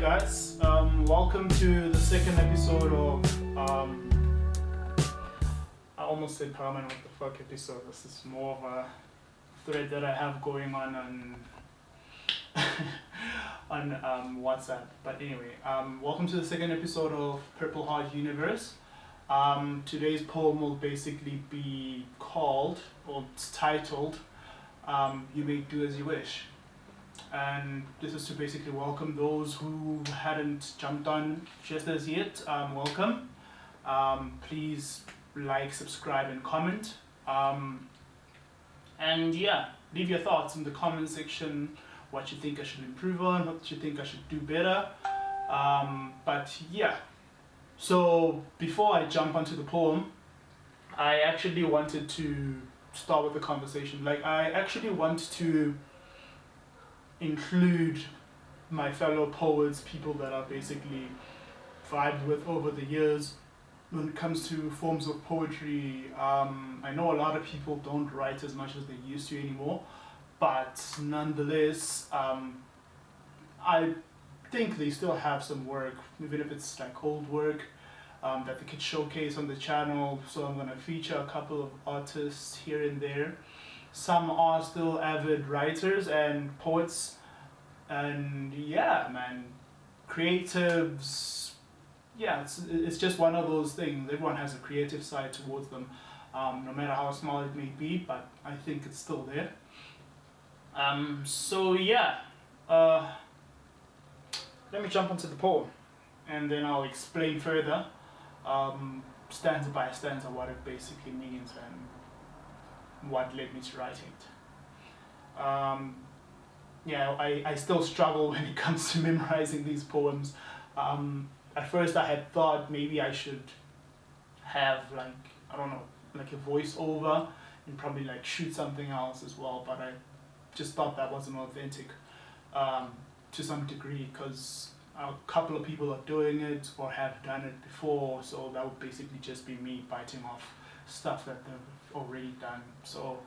guys, welcome to the second episode of I almost said permanent what the fuck episode. This is more of a thread that I have going on on WhatsApp. But anyway, welcome to the second episode of Purple Heart Universe. Today's poem will basically be called, or it's titled, You May Do As You Wish. And this is to basically welcome those who hadn't jumped on just as yet. Welcome. Please like, subscribe, and comment. And yeah, leave your thoughts in the comment section. What you think I should improve on, what you think I should do better. But yeah. So before I jump onto the poem, I actually wanted to start with the conversation. Like, I actually want to include my fellow poets, people that I've basically vibed with over the years when it comes to forms of poetry. I know a lot of people don't write as much as they used to anymore, but nonetheless, I think they still have some work, even if it's like old work, that they could showcase on the channel. So I'm gonna feature a couple of artists here and there. Some are still avid writers and poets, and yeah, man, creatives. Yeah, it's just one of those things. Everyone has a creative side towards them, no matter how small it may be. But I think it's still there. So yeah, let me jump into the poem, and then I'll explain further, stanza by stanza, what it basically means and what led me to writing it. Yeah, I still struggle when it comes to memorizing these poems. At first I had thought maybe I should have, like, I don't know, like a voiceover and probably like shoot something else as well, but I just thought that wasn't authentic to some degree, because a couple of people are doing it or have done it before, so that would basically just be me biting off stuff that they've already done. So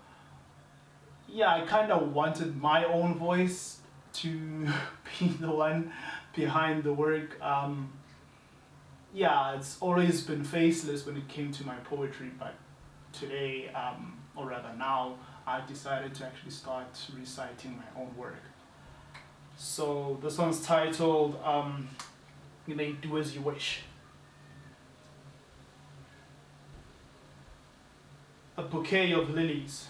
yeah, I kind of wanted my own voice to be the one behind the work. Yeah, it's always been faceless when it came to my poetry, but today, or rather now, I decided to actually start reciting my own work. So this one's titled, You May Do As You Wish. A bouquet of lilies.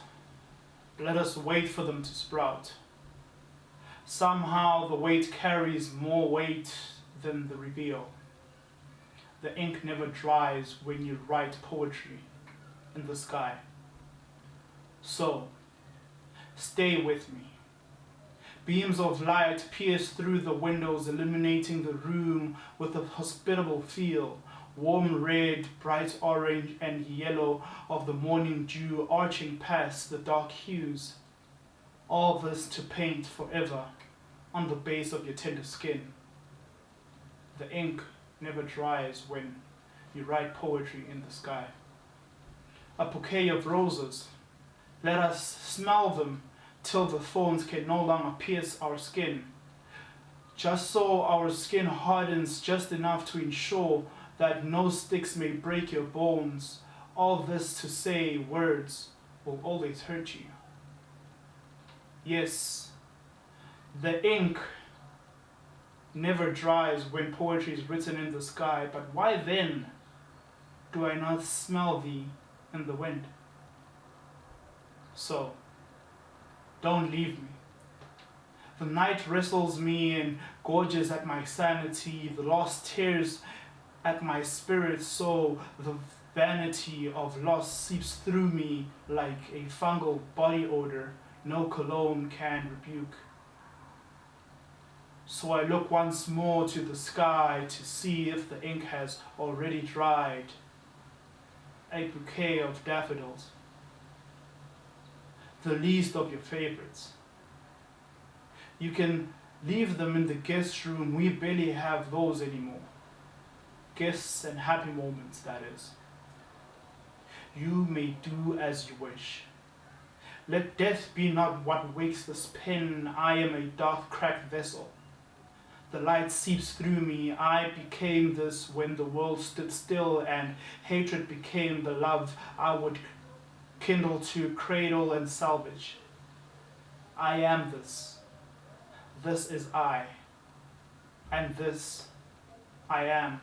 Let us wait for them to sprout. Somehow the wait carries more weight than the reveal. The ink never dries when you write poetry in the sky. So, stay with me. Beams of light pierce through the windows, illuminating the room with a hospitable feel. Warm red, bright orange, and yellow of the morning dew arching past the dark hues. All this to paint forever on the base of your tender skin. The ink never dries when you write poetry in the sky. A bouquet of roses. Let us smell them till the thorns can no longer pierce our skin. Just so our skin hardens just enough to ensure that no sticks may break your bones. All this to say words will always hurt you. Yes, the ink never dries when poetry is written in the sky, but why then do I not smell thee in the wind? So, don't leave me. The night wrestles me and gorges at my sanity. The lost tears at my spirit, so the vanity of loss seeps through me like a fungal body odor no cologne can rebuke. So I look once more to the sky to see if the ink has already dried. A bouquet of daffodils, the least of your favorites. You can leave them in the guest room. We barely have those anymore. Guests and happy moments, that is. You may do as you wish. Let death be not what wakes this pen. I am a dark, cracked vessel. The light seeps through me. I became this when the world stood still and hatred became the love I would kindle to cradle and salvage. I am this. This is I. And this I am.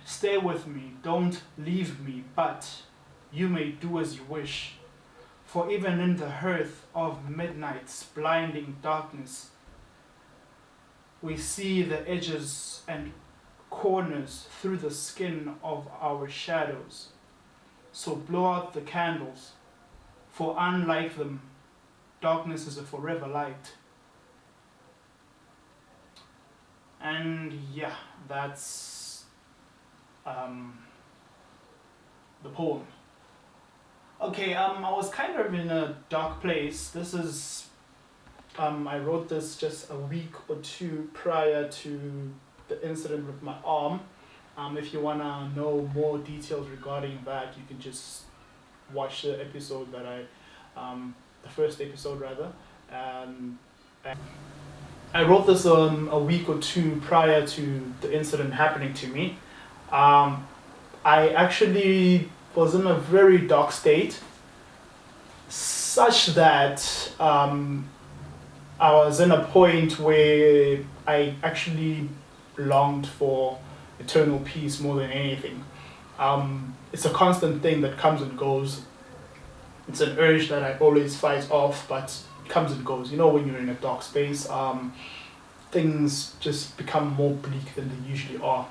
Stay with me, don't leave me, but you may do as you wish. For even in the hearth of midnight's blinding darkness, we see the edges and corners through the skin of our shadows. So blow out the candles, for unlike them, darkness is a forever light. And yeah, that's the poem. Okay, I was kind of in a dark place. This is, I wrote this just a week or two prior to the incident with my arm. If you want to know more details regarding that, you can just watch the episode that the first episode rather. And I wrote this a week or two prior to the incident happening to me. I actually was in a very dark state, such that I was in a point where I actually longed for eternal peace more than anything. It's a constant thing that comes and goes. It's an urge that I always fight off, but it comes and goes. You know, when you're in a dark space, things just become more bleak than they usually are.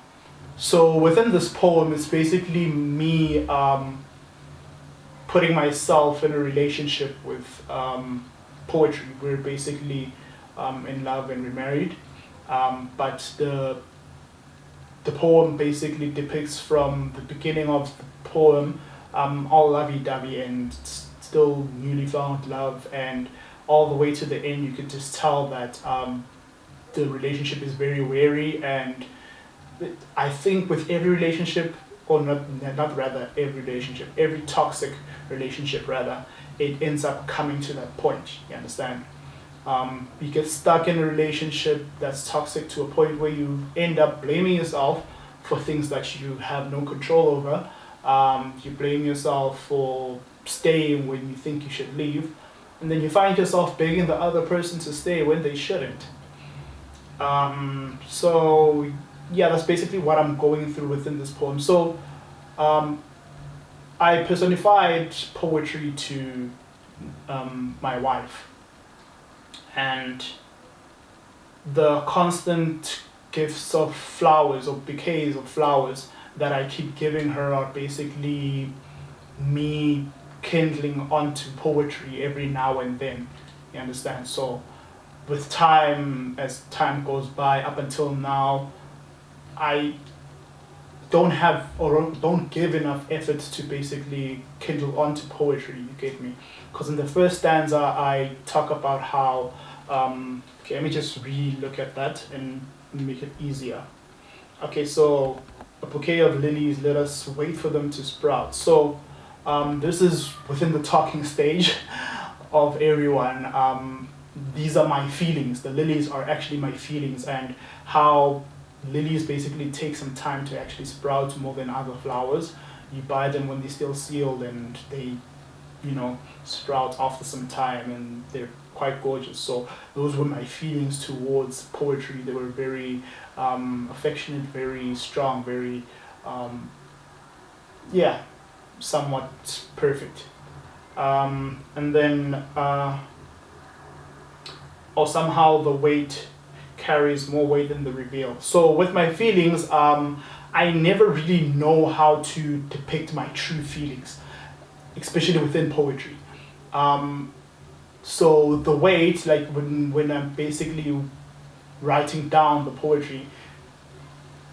So within this poem, it's basically me putting myself in a relationship with poetry. We're basically in love and we're married, but the poem basically depicts from the beginning of the poem all lovey-dovey and still newly found love, and all the way to the end you can just tell that the relationship is very weary. And I think with every relationship, or not rather every relationship, every toxic relationship rather, it ends up coming to that point, you understand? You get stuck in a relationship that's toxic to a point where you end up blaming yourself for things that you have no control over. You blame yourself for staying when you think you should leave, and then you find yourself begging the other person to stay when they shouldn't. So yeah, that's basically what I'm going through within this poem. So I personified poetry to my wife, and the constant gifts of flowers or bouquets of flowers that I keep giving her are basically me kindling onto poetry every now and then, you understand? So with time, as time goes by up until now, I don't have or don't give enough effort to basically kindle onto poetry, you get me? Because in the first stanza I talk about how, okay, let me just re-look at that and make it easier. Okay, so a bouquet of lilies, let us wait for them to sprout. So this is within the talking stage of everyone. These are my feelings. The lilies are actually my feelings, and how lilies basically take some time to actually sprout more than other flowers. You buy them when they're still sealed, and they, you know, sprout after some time, and they're quite gorgeous. So those were my feelings towards poetry. They were very affectionate, very strong, very, yeah, somewhat perfect. And then, or somehow the weight carries more weight than the reveal. So with my feelings, I never really know how to depict my true feelings, especially within poetry. So the weight, like when I'm basically writing down the poetry,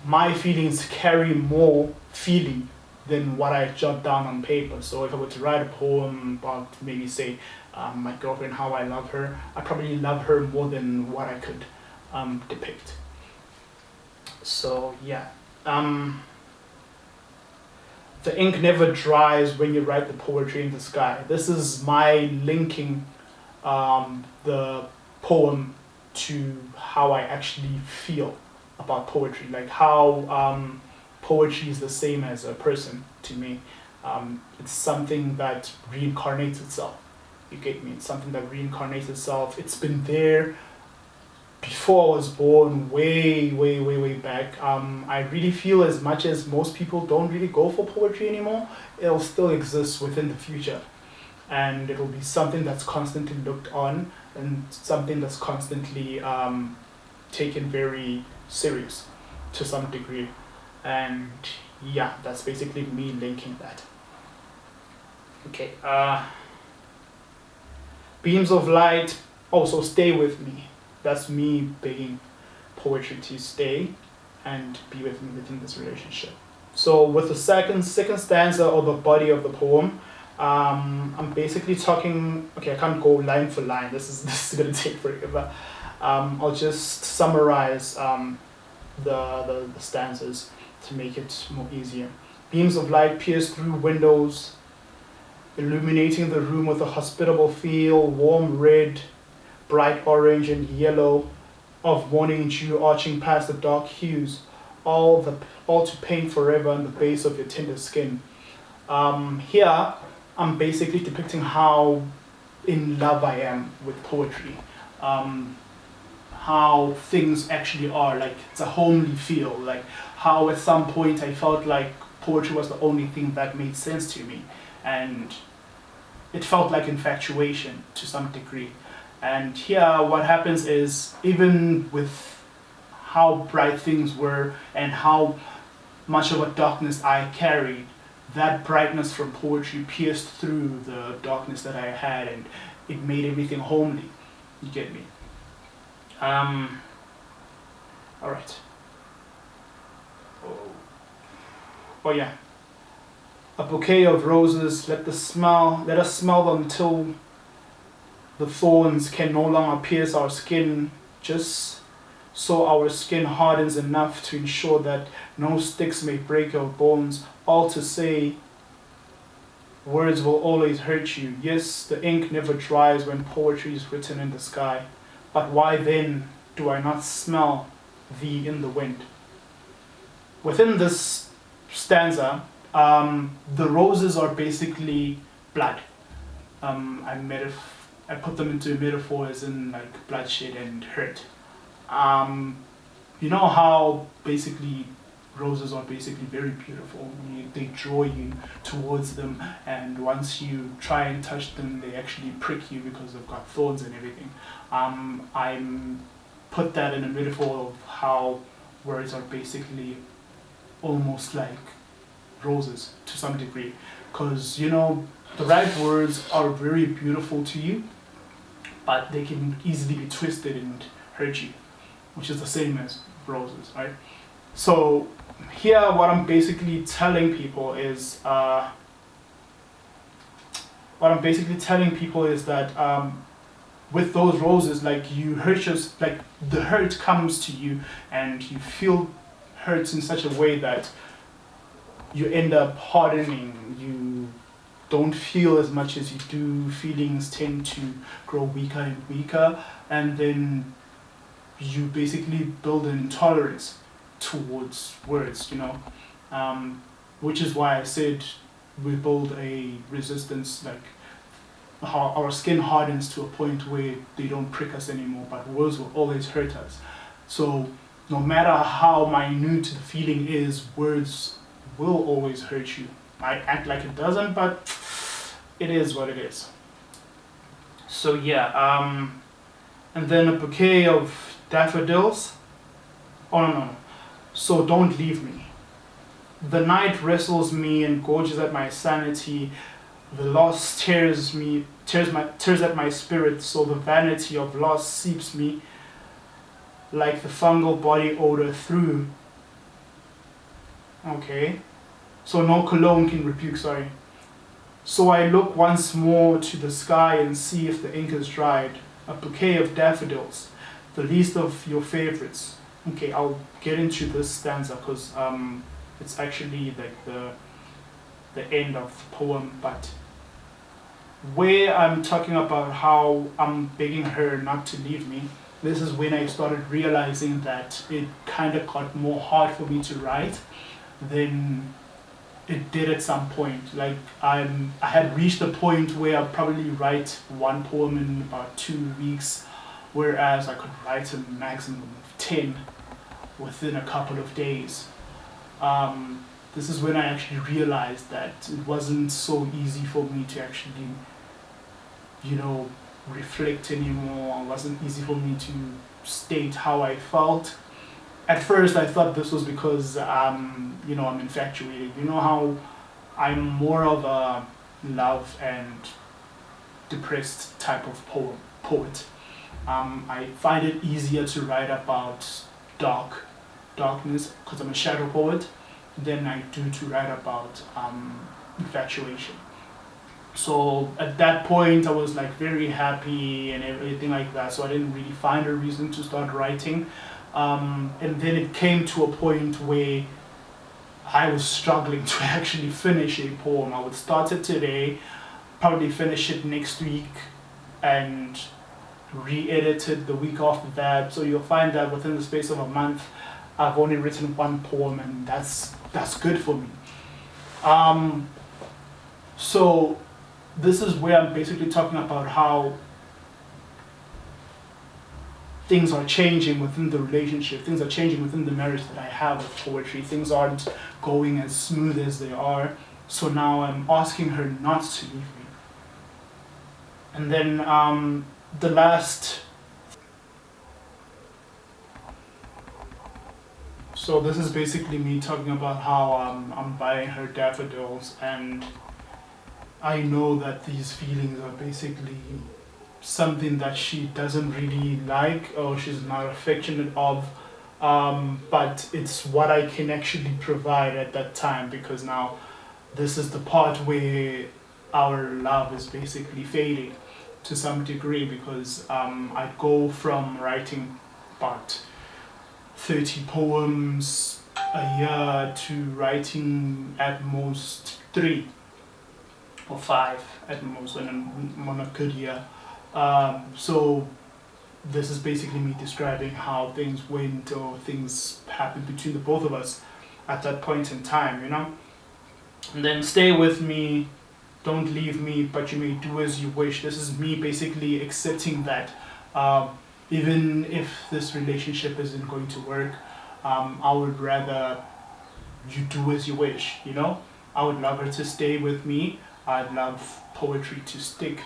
my feelings carry more feeling than what I jot down on paper. So if I were to write a poem about, maybe say, my girlfriend, how I love her, I probably love her more than what I could depict. So yeah, the ink never dries when you write the poetry in the sky. This is my linking the poem to how I actually feel about poetry, like how poetry is the same as a person to me. It's something that reincarnates itself. You get me? It's something that reincarnates itself. It's been there before I was born, way back. I really feel as much as most people don't really go for poetry anymore, it'll still exist within the future. And it'll be something that's constantly looked on and something that's constantly taken very serious to some degree. And yeah, that's basically me linking that. Okay. Beams of light also stay with me. That's me begging poetry to stay and be with me within this relationship. So with the second stanza or the body of the poem, I'm basically talking. Okay, I can't go line for line. This is gonna take forever. I'll just summarize the stanzas to make it more easier. Beams of light pierce through windows, illuminating the room with a hospitable feel, warm red, bright orange and yellow of morning dew arching past the dark hues, all to paint forever on the base of your tender skin. Here, I'm basically depicting how in love I am with poetry. How things actually are, like it's a homely feel, like how at some point I felt like poetry was the only thing that made sense to me, and it felt like infatuation to some degree. And here what happens is, even with how bright things were and how much of a darkness I carried, that brightness from poetry pierced through the darkness that I had, and it made everything homely. You get me? All right. Oh yeah. A bouquet of roses. Let us smell them till the thorns can no longer pierce our skin. Just so our skin hardens enough to ensure that no sticks may break your bones. All to say, words will always hurt you. Yes, the ink never dries when poetry is written in the sky. But why then do I not smell thee in the wind? Within this stanza, the roses are basically blood. I put them into a metaphor as in like bloodshed and hurt. You know how basically roses are basically very beautiful. They draw you towards them, and once you try and touch them, they actually prick you because they've got thorns and everything. I put that in a metaphor of how words are basically almost like roses to some degree, because you know the right words are very beautiful to you, but they can easily be twisted and hurt you, which is the same as roses, right? So here what I'm basically telling people is that with those roses, like you hurt like the hurt comes to you and you feel hurts in such a way that you end up hardening. You don't feel as much as you do. Feelings tend to grow weaker and weaker, and then you basically build an intolerance towards words, you know, which is why I said we build a resistance, like how our skin hardens to a point where they don't prick us anymore, but words will always hurt us. So no matter how minute the feeling is, words will always hurt you. I act like it doesn't, but it is what it is. So yeah, and then a bouquet of daffodils. Oh no. So don't leave me. The night wrestles me and gorges at my sanity. The loss tears at my spirit, so the vanity of loss seeps me like the fungal body odor through. Okay. So no cologne can rebuke, sorry. So I look once more to the sky and see if the ink is dried. A bouquet of daffodils, the least of your favorites. Okay, I'll get into this stanza because it's actually like the end of the poem, but where I'm talking about how I'm begging her not to leave me, this is when I started realizing that it kind of got more hard for me to write than it did at some point. Like I had reached a point where I'd probably write one poem in about 2 weeks, whereas I could write a maximum of 10 within a couple of days. This is when I actually realized that it wasn't so easy for me to actually, reflect anymore. It wasn't easy for me to state how I felt. At first, I thought this was because, I'm infatuated. You know how I'm more of a love and depressed type of poet. I find it easier to write about darkness because I'm a shadow poet than I do to write about infatuation. So at that point, I was like very happy and everything like that. So I didn't really find a reason to start writing. And then it came to a point where I was struggling to actually finish a poem. I would start it today, probably finish it next week, and re-edit it the week after that. So you'll find that within the space of a month, I've only written one poem, and that's good for me. So this is where I'm basically talking about how things are changing within the relationship, things are changing within the marriage that I have with poetry. Things aren't going as smooth as they are. So now I'm asking her not to leave me. And then the last... So this is basically me talking about how I'm buying her daffodils, and I know that these feelings are basically something that she doesn't really like or she's not affectionate of, but it's what I can actually provide at that time, because now this is the part where our love is basically fading to some degree, because I go from writing about 30 poems a year to writing at most 3 or 5 at most when I'm on a good year. So this is basically me describing how things went or things happened between the both of us at that point in time, And then stay with me, don't leave me, but you may do as you wish. This is me basically accepting that even if this relationship isn't going to work, I would rather you do as you wish, I would love her to stay with me. I'd love poetry to stick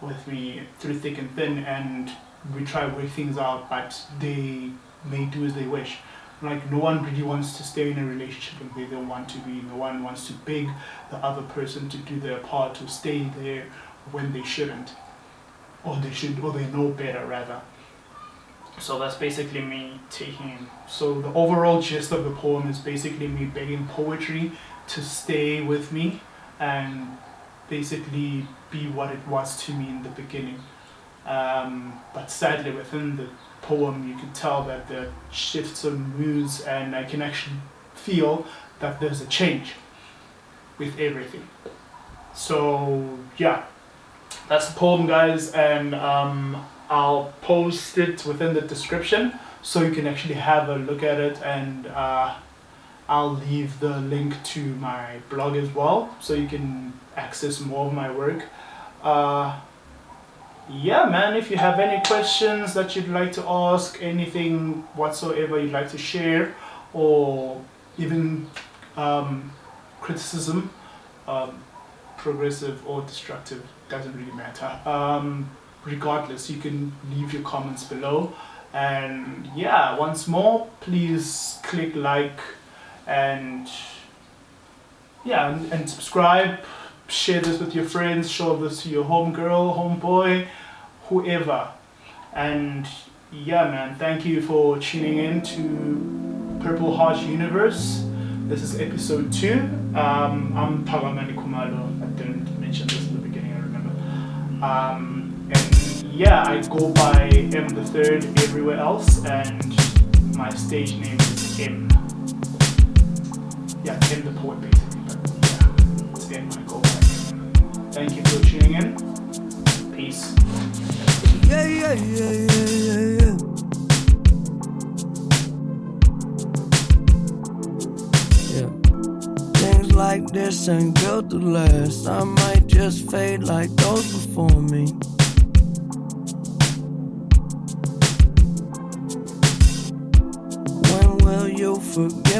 with me through thick and thin, and we try to work things out, but they may do as they wish. Like, no one really wants to stay in a relationship if they don't want to be. No one wants to beg the other person to do their part, to stay there when they shouldn't. Or they should, or they know better, rather. So that's basically me taking... So the overall gist of the poem is basically me begging poetry to stay with me and basically be what it was to me in the beginning. But sadly, within the poem, you can tell that there are shifts and moods, and I can actually feel that there's a change with everything. So yeah, that's the poem, guys, and I'll post it within the description so you can actually have a look at it, and I'll leave the link to my blog as well so you can access more of my work. Yeah, man, if you have any questions that you'd like to ask, anything whatsoever you'd like to share, or even criticism, progressive or destructive, doesn't really matter. Regardless, you can leave your comments below. And yeah, once more, please click like and yeah, and subscribe. Share this with your friends, show this to your homegirl, homeboy, whoever. And yeah, man, thank you for tuning in to Purple Heart Universe. This is episode 2. I'm Pagamani Kumalo. I didn't mention this in the beginning, I remember. And yeah, I go by M the Third everywhere else, and my stage name is M. Yeah, M the Poet basically, but yeah, it's M I go by. Thank you for tuning in. Peace. Yeah. like this ain't built to last. I might just fade like those before me. When will you forgive me?